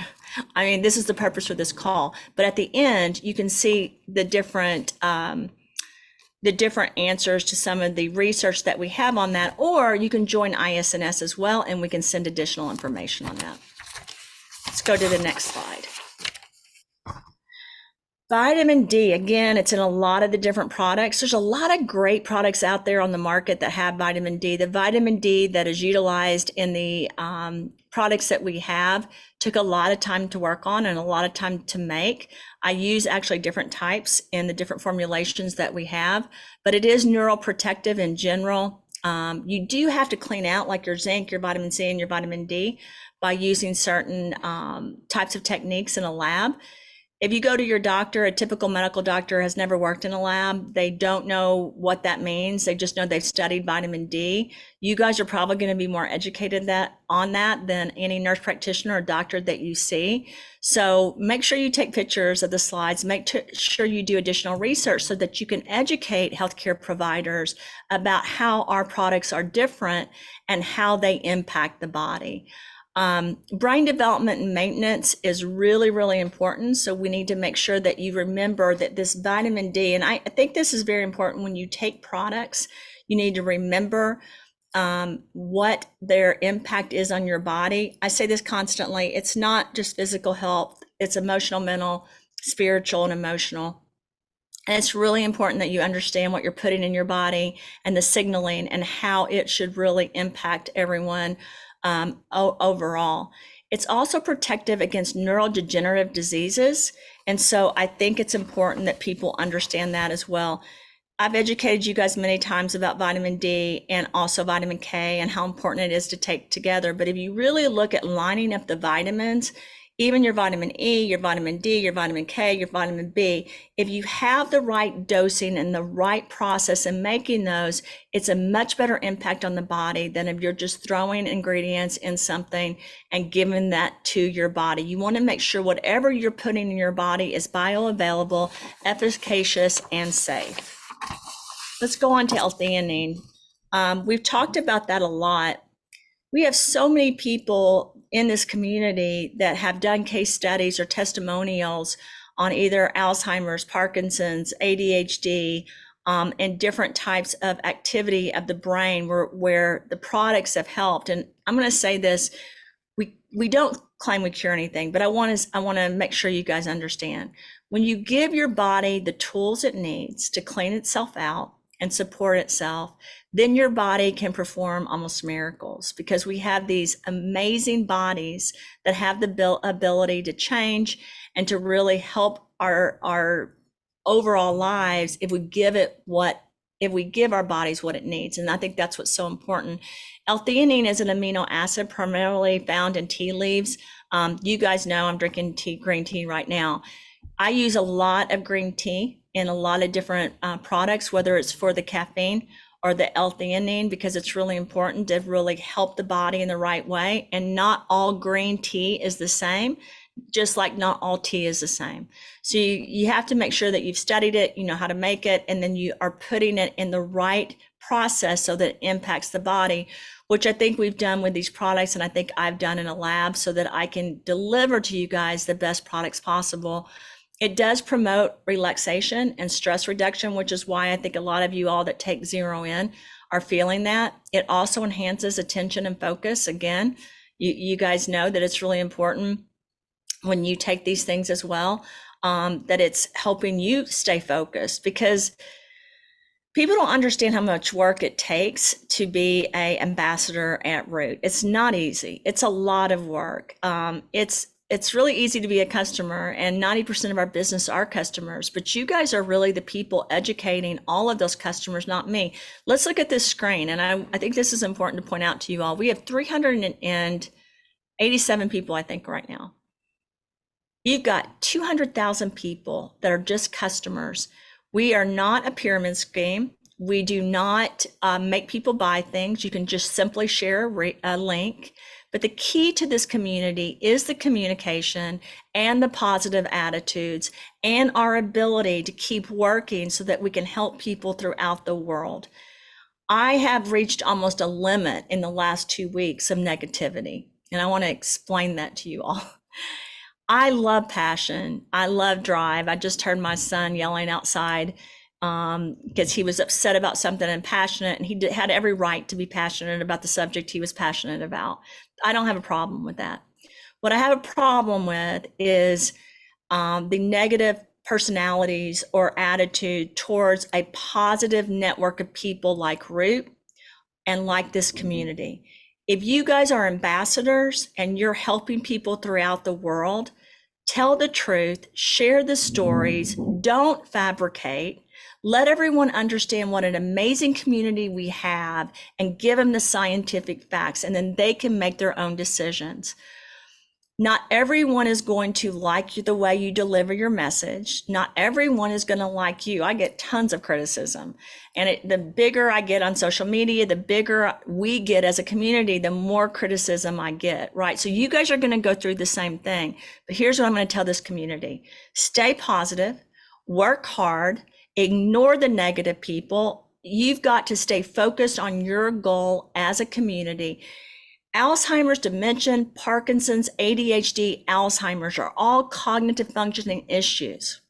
I mean, this is the purpose for this call. But at the end, you can see the different answers to some of the research that we have on that, or you can join ISNS as well, and we can send additional information on that. Let's go to the next slide. Vitamin D, again, it's in a lot of the different products. There's a lot of great products out there on the market that have vitamin D. The vitamin D that is utilized in the products that we have took a lot of time to work on and a lot of time to make. I use actually different types in the different formulations that we have, but it is neuroprotective in general. You do have to clean out like your zinc, your vitamin C, and your vitamin D by using certain types of techniques in a lab. If you go to your doctor, a typical medical doctor has never worked in a lab. They don't know what that means. They just know they've studied vitamin D. You guys are probably going to be more educated on that than any nurse practitioner or doctor that you see. So make sure you take pictures of the slides. Make sure you do additional research so that you can educate healthcare providers about how our products are different and how they impact the body. Brain development and maintenance is really, really important. So we need to make sure that you remember that this vitamin D, and I think this is very important when you take products, you need to remember what their impact is on your body. I say this constantly. It's not just physical health. It's emotional, mental, spiritual, and emotional. And it's really important that you understand what you're putting in your body and the signaling and how it should really impact everyone overall. It's also protective against neurodegenerative diseases. And so I think it's important that people understand that as well. I've educated you guys many times about vitamin D and also vitamin K and how important it is to take together. But if you really look at lining up the vitamins, even your vitamin E, your vitamin D, your vitamin K, your vitamin B, if you have the right dosing and the right process in making those, it's a much better impact on the body than if you're just throwing ingredients in something and giving that to your body. You want to make sure whatever you're putting in your body is bioavailable, efficacious, and safe. Let's go on to L-theanine. We've talked about that a lot. We have so many people in this community that have done case studies or testimonials on either Alzheimer's, Parkinson's, ADHD, and different types of activity of the brain where the products have helped. And I'm going to say this, we don't claim we cure anything, but I want to make sure you guys understand. When you give your body the tools it needs to clean itself out and support itself, then your body can perform almost miracles, because we have these amazing bodies that have the ability to change and to really help our overall lives if we give our bodies what it needs. And I think that's what's so important. L-theanine is an amino acid primarily found in tea leaves. You guys know I'm drinking green tea right now. I use a lot of green tea in a lot of different products, whether it's for the caffeine or the L-theanine, because it's really important to really help the body in the right way. And not all green tea is the same, just like not all tea is the same. So you have to make sure that you've studied it, you know how to make it, and then you are putting it in the right process so that it impacts the body, which I think we've done with these products, and I think I've done in a lab, so that I can deliver to you guys the best products possible. It does promote relaxation and stress reduction, which is why I think a lot of you all that take Zero In are feeling that. It also enhances attention and focus. Again, you guys know that it's really important when you take these things as well, that it's helping you stay focused, because people don't understand how much work it takes to be an ambassador at Root. It's not easy. It's a lot of work. It's really easy to be a customer, and 90% of our business are customers, but you guys are really the people educating all of those customers, not me. Let's look at this screen. And I think this is important to point out to you all. We have 387 people, I think, right now. You've got 200,000 people that are just customers. We are not a pyramid scheme. We do not make people buy things. You can just simply share a link. But the key to this community is the communication and the positive attitudes and our ability to keep working so that we can help people throughout the world. I have reached almost a limit in the last 2 weeks of negativity, and I want to explain that to you all. I love passion. I love drive. I just heard my son yelling outside because he was upset about something and passionate, and he had every right to be passionate about the subject he was passionate about. I don't have a problem with that. What I have a problem with is the negative personalities or attitude towards a positive network of people like Root and like this community. If you guys are ambassadors and you're helping people throughout the world, tell the truth, share the stories, don't fabricate. Let everyone understand what an amazing community we have and give them the scientific facts, and then they can make their own decisions. Not everyone is going to like you the way you deliver your message. Not everyone is going to like you. I get tons of criticism. And the bigger I get on social media, the bigger we get as a community, the more criticism I get, right? So you guys are going to go through the same thing. But here's what I'm going to tell this community. Stay positive, work hard, ignore the negative people. You've got to stay focused on your goal as a community. Alzheimer's, dementia, Parkinson's, ADHD, Alzheimer's are all cognitive functioning issues.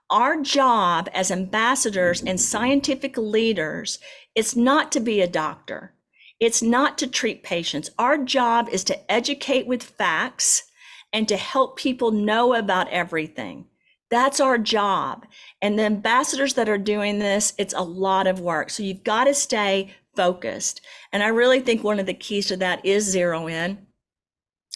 Our job as ambassadors and scientific leaders is not to be a doctor. It's not to treat patients. Our job is to educate with facts and to help people know about everything. That's our job. And the ambassadors that are doing this, it's a lot of work. So you've got to stay focused. And I really think one of the keys to that is Zero In.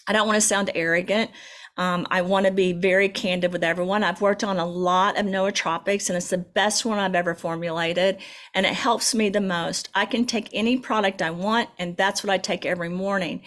I don't want to sound arrogant. I want to be very candid with everyone. I've worked on a lot of nootropics, and it's the best one I've ever formulated, and it helps me the most. I can take any product I want, and that's what I take every morning.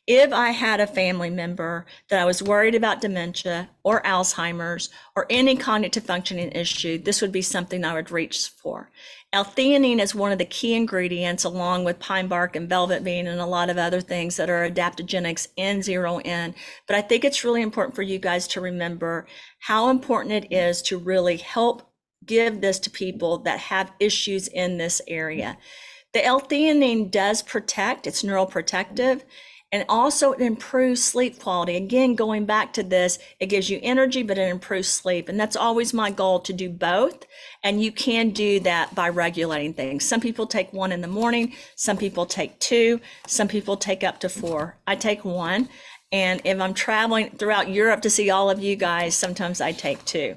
If I had a family member that I was worried about dementia or Alzheimer's or any cognitive functioning issue, this would be something I would reach for. L-theanine is one of the key ingredients, along with pine bark and velvet bean and a lot of other things that are adaptogenics in Zero In. But I think it's really important for you guys to remember how important it is to really help give this to people that have issues in this area. The L-theanine does protect, it's neuroprotective. And also it improves sleep quality. Again, going back to this, it gives you energy, but it improves sleep. And that's always my goal, to do both. And you can do that by regulating things. Some people take 1 in the morning, some people take 2, some people take up to 4. I take 1. And if I'm traveling throughout Europe to see all of you guys, sometimes I take 2.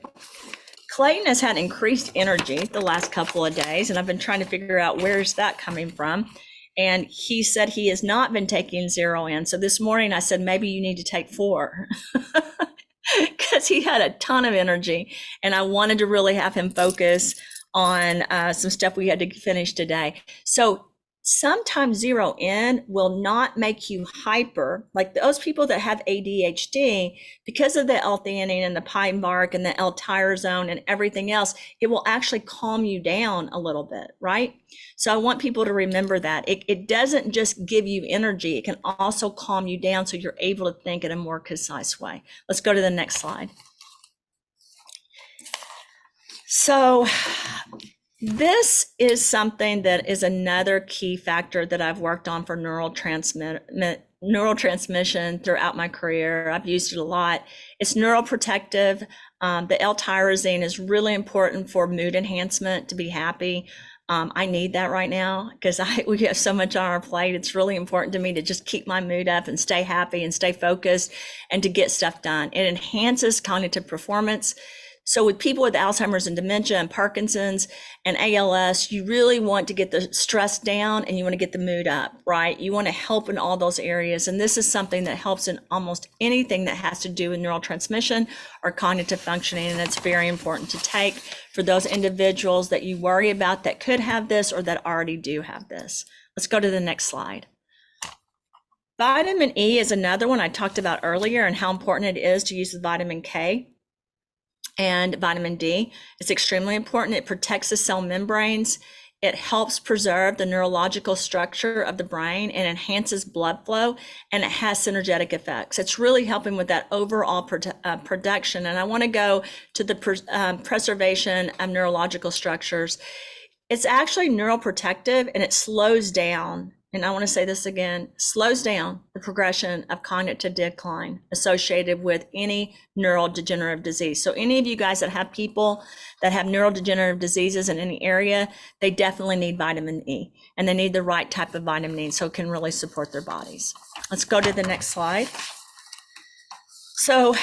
Clayton has had increased energy the last couple of days, and I've been trying to figure out where's that coming from. And he said he has not been taking 0N. So this morning I said, maybe you need to take 4 because he had a ton of energy, and I wanted to really have him focus on some stuff we had to finish today. So sometimes 0N will not make you hyper, like those people that have ADHD, because of the L-theanine and the pine bark and the L-tyrosine and everything else, it will actually calm you down a little bit, right? So I want people to remember that. It doesn't just give you energy, it can also calm you down so you're able to think in a more concise way. Let's go to the next slide. So this is something that is another key factor that I've worked on for neurotransmission throughout my career. I've used it a lot. It's neuroprotective. The L-tyrosine is really important for mood enhancement, to be happy. I need that right now because we have so much on our plate. It's really important to me to just keep my mood up and stay happy and stay focused and to get stuff done. It enhances cognitive performance. So with people with Alzheimer's and dementia and Parkinson's and ALS, you really want to get the stress down and you want to get the mood up, right? You want to help in all those areas. And this is something that helps in almost anything that has to do with neurotransmission or cognitive functioning. And it's very important to take for those individuals that you worry about that could have this or that already do have this. Let's go to the next slide. Vitamin E is another one I talked about earlier and how important it is to use the vitamin K. And vitamin D. It's extremely important. It protects the cell membranes. It helps preserve the neurological structure of the brain and enhances blood flow, and it has synergetic effects. It's really helping with that overall production. And I want to go to the preservation of neurological structures. It's actually neuroprotective, and it slows down, and I want to say this again, slows down the progression of cognitive decline associated with any neurodegenerative disease. So any of you guys that have people that have neurodegenerative diseases in any area, they definitely need vitamin E, and they need the right type of vitamin E so it can really support their bodies. Let's go to the next slide. So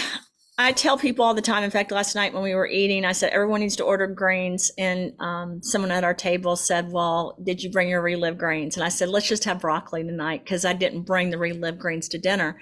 I tell people all the time, in fact, last night when we were eating, I said, everyone needs to order greens. And someone at our table said, well, did you bring your relive greens? And I said, let's just have broccoli tonight because I didn't bring the relive greens to dinner.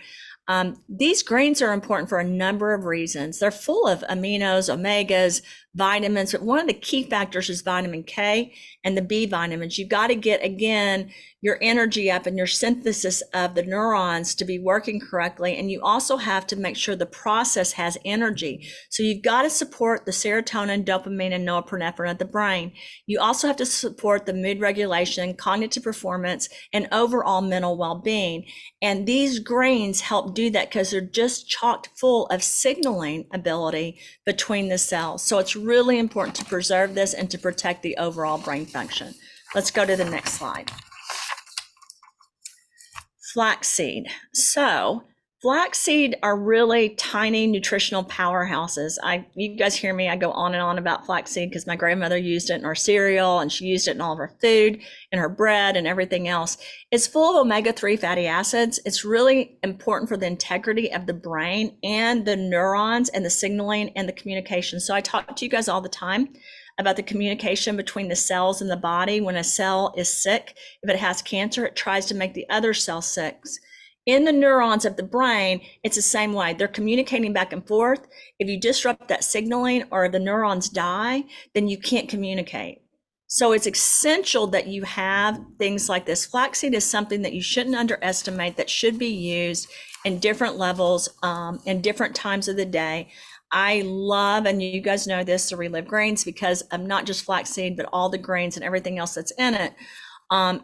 These greens are important for a number of reasons. They're full of aminos, omegas, vitamins, but one of the key factors is vitamin K and the B vitamins. You've got to get, again, your energy up and your synthesis of the neurons to be working correctly. And you also have to make sure the process has energy. So you've got to support the serotonin, dopamine, and norepinephrine of the brain. You also have to support the mood regulation, cognitive performance, and overall mental well-being. And these greens help do that because they're just chocked full of signaling ability between the cells. So it's really important to preserve this and to protect the overall brain function. Let's go to the next slide. Flaxseed. So flaxseed are really tiny nutritional powerhouses. You guys hear me, I go on and on about flaxseed because my grandmother used it in our cereal and she used it in all of her food, in her bread and everything else. It's full of omega-3 fatty acids. It's really important for the integrity of the brain and the neurons and the signaling and the communication. So I talk to you guys all the time about the communication between the cells in the body. When a cell is sick, if it has cancer, it tries to make the other cell sick. In the neurons of the brain, it's the same way. They're communicating back and forth. If you disrupt that signaling or the neurons die, then you can't communicate. So it's essential that you have things like this. Flaxseed is something that you shouldn't underestimate, that should be used in different levels, in different times of the day. I love, and you guys know this, the relive grains, because of not just flaxseed, but all the grains and everything else that's in it.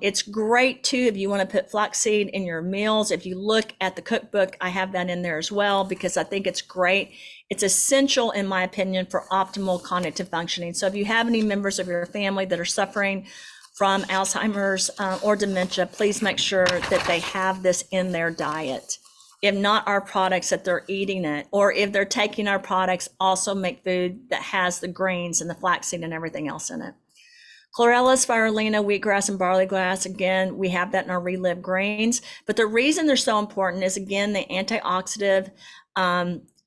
It's great too if you want to put flaxseed in your meals. If you look at the cookbook, I have that in there as well because I think it's great. It's essential, in my opinion, for optimal cognitive functioning. So if you have any members of your family that are suffering from Alzheimer's or dementia, please make sure that they have this in their diet. If not our products, that they're eating it, or if they're taking our products, also make food that has the greens and the flaxseed and everything else in it. Chlorella, spirulina, wheatgrass, and barley grass, again, we have that in our Relive greens. But the reason they're so important is, again, the antioxidant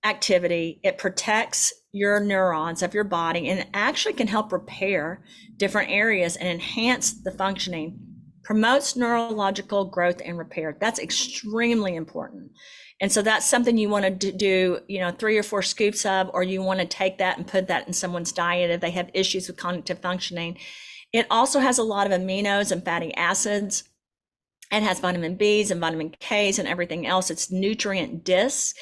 activity. It protects your neurons of your body, and it actually can help repair different areas and enhance the functioning, promotes neurological growth and repair. That's extremely important. And so that's something you want to do, 3 or 4 scoops of, or you want to take that and put that in someone's diet if they have issues with cognitive functioning. It also has a lot of aminos and fatty acids. It has vitamin B's and vitamin K's and everything else. It's nutrient dense,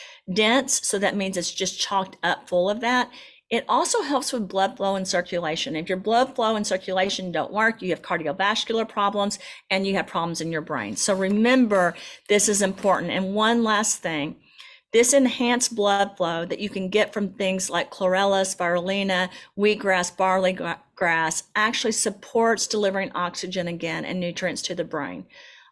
so that means it's just chocked up full of that. It also helps with blood flow and circulation. If your blood flow and circulation don't work, you have cardiovascular problems and you have problems in your brain. So remember, this is important. And one last thing, this enhanced blood flow that you can get from things like chlorella, spirulina, wheatgrass, barley grass actually supports delivering oxygen again and nutrients to the brain.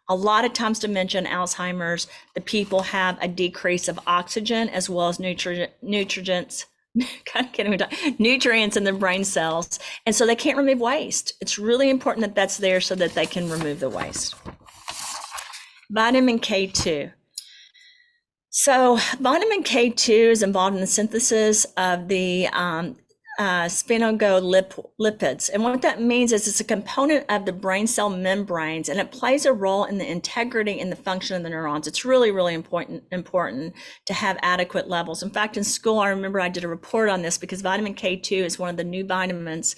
A lot of times, dementia and Alzheimer's, the people have a decrease of oxygen as well as nutrients in the brain cells. And so they can't remove waste. It's really important that that's there so that they can remove the waste. Vitamin K2. So vitamin K2 is involved in the synthesis of the sphingolipids. And what that means is it's a component of the brain cell membranes, and it plays a role in the integrity and the function of the neurons. It's really, really important to have adequate levels. In fact, in school, I remember I did a report on this because vitamin K2 is one of the new vitamins.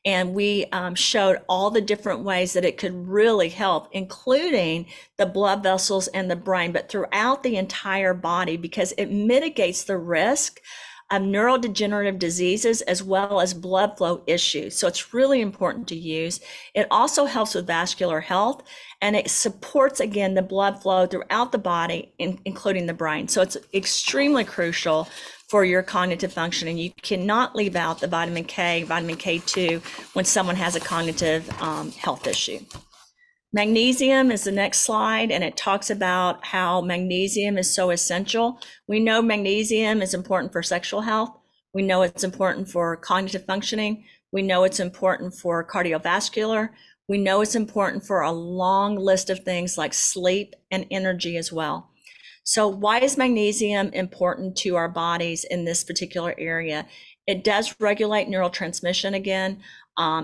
And we showed all the different ways that it could really help, including the blood vessels and the brain, but throughout the entire body, because it mitigates the risk of neurodegenerative diseases as well as blood flow issues. So it's really important to use. It also helps with vascular health, and it supports, again, the blood flow throughout the body, including the brain. So it's extremely crucial for your cognitive functioning. You cannot leave out the vitamin K, vitamin K2 when someone has a cognitive health issue. Magnesium is the next slide, and it talks about how magnesium is so essential. We know magnesium is important for sexual health. We know it's important for cognitive functioning. We know it's important for cardiovascular. We know it's important for a long list of things like sleep and energy as well. So why is magnesium important to our bodies in this particular area? It does regulate neurotransmission again.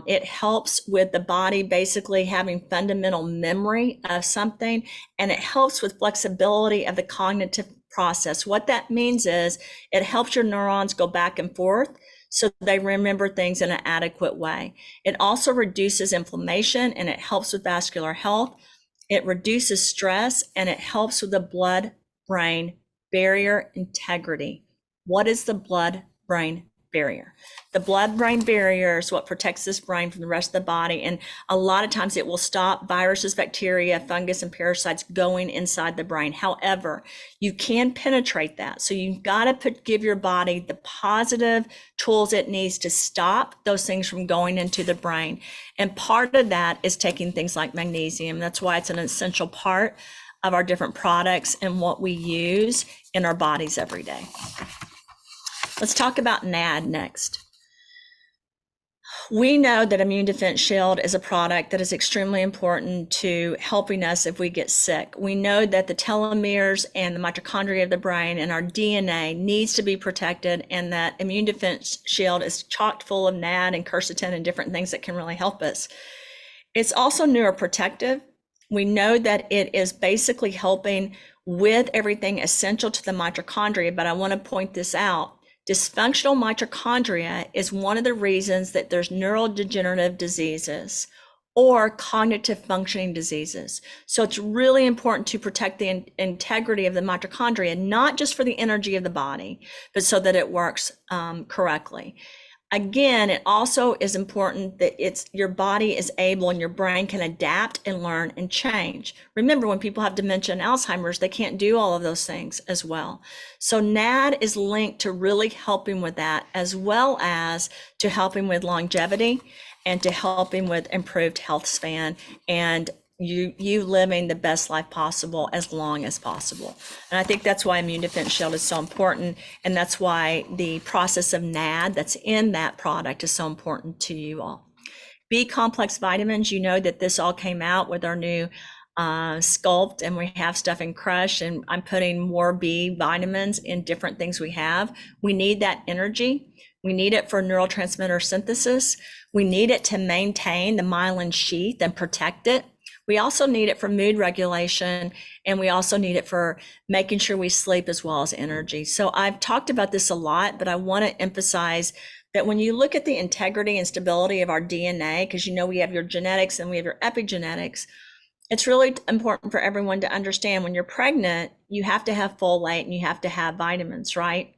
It helps with the body basically having fundamental memory of something, and it helps with flexibility of the cognitive process. What that means is it helps your neurons go back and forth so they remember things in an adequate way. It also reduces inflammation, and it helps with vascular health. It reduces stress, and it helps with the blood-brain barrier integrity. What is the blood-brain barrier? The blood-brain barrier is what protects this brain from the rest of the body, and a lot of times it will stop viruses, bacteria, fungus, and parasites going inside the brain. However, you can penetrate that, so you've got to give your body the positive tools it needs to stop those things from going into the brain, and part of that is taking things like magnesium. That's why it's an essential part of our different products and what we use in our bodies every day. Let's talk about NAD next. We know that Immune Defense Shield is a product that is extremely important to helping us if we get sick. We know that the telomeres and the mitochondria of the brain and our DNA needs to be protected, and that Immune Defense Shield is chocked full of NAD and quercetin and different things that can really help us. It's also neuroprotective. We know that it is basically helping with everything essential to the mitochondria, but I want to point this out. Dysfunctional mitochondria is one of the reasons that there's neurodegenerative diseases or cognitive functioning diseases. So it's really important to protect the integrity of the mitochondria, not just for the energy of the body, but so that it works correctly. Again, it also is important that your body is able and your brain can adapt and learn and change. Remember, when people have dementia and Alzheimer's, they can't do all of those things as well. So NAD is linked to really helping with that, as well as to helping with longevity and to helping with improved health span and you living the best life possible as long as possible. And I think that's why Immune Defense Shield is so important, and that's why the process of NAD that's in that product is so important to you all. B complex vitamins, you know that this all came out with our new Sculpt, and we have stuff in Crush, and I'm putting more B vitamins in different things we have. We need that energy. We need it for neurotransmitter synthesis. We need it to maintain the myelin sheath and protect it. We also need it for mood regulation, and we also need it for making sure we sleep as well as energy. So I've talked about this a lot, but I want to emphasize that when you look at the integrity and stability of our DNA, because you know we have your genetics and we have your epigenetics, it's really important for everyone to understand when you're pregnant, you have to have folate and you have to have vitamins, right?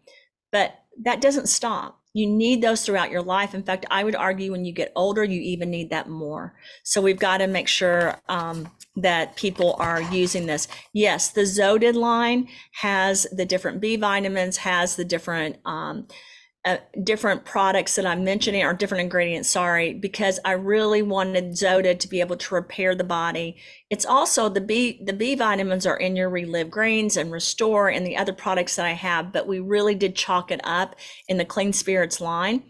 But that doesn't stop. You need those throughout your life. In fact, I would argue when you get older, you even need that more. So we've got to make sure that people are using this. Yes, the Zodid line has the different B vitamins, has the different different products that I'm mentioning, or different ingredients, sorry, because I really wanted Zodid to be able to repair the body. It's also the B vitamins are in your Relive Greens and Restore and the other products that I have, but we really did chalk it up in the Clean Spirits line.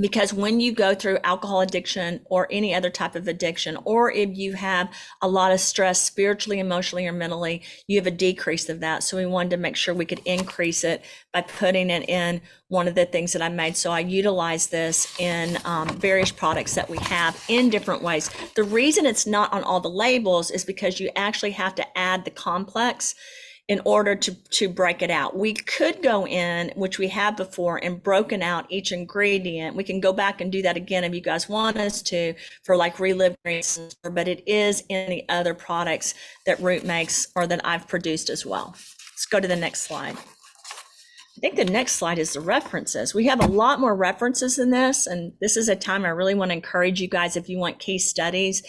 Because when you go through alcohol addiction or any other type of addiction, or if you have a lot of stress spiritually, emotionally, or mentally, you have a decrease of that. So we wanted to make sure we could increase it by putting it in one of the things that I made. So I utilize this in various products that we have in different ways. The reason it's not on all the labels is because you actually have to add the complex in order to break it out. We could go in, which we have before, and broken out each ingredient. We can go back and do that again if you guys want us to, for like Relive Greens, but it is in the other products that Root makes or that I've produced as well. Let's go to the next slide. I think the next slide is the references. We have a lot more references in this, and this is a time I really want to encourage you guys if you want case studies.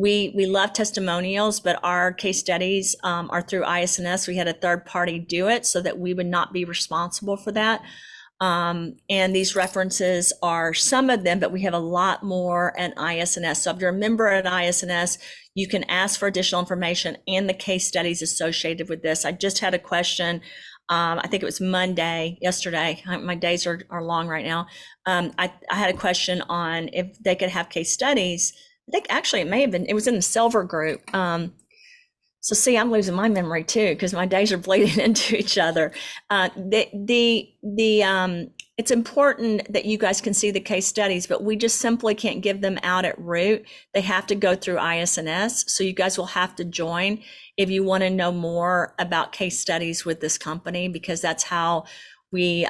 We love testimonials, but our case studies are through ISNS. We had a third party do it so that we would not be responsible for that. And these references are some of them, but we have a lot more at ISNS. So if you're a member at ISNS, you can ask for additional information and the case studies associated with this. I just had a question. I think it was yesterday. My days are long right now. I had a question on if they could have case studies. I think actually it was in the Silver group. So see, I'm losing my memory too, because my days are bleeding into each other. It's important that you guys can see the case studies, but we just simply can't give them out at Root. They have to go through ISNS. So you guys will have to join if you want to know more about case studies with this company, because that's how we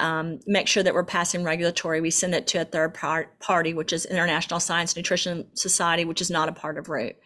make sure that we're passing regulatory. We send it to a third party, which is International Science Nutrition Society, which is not a part of Root.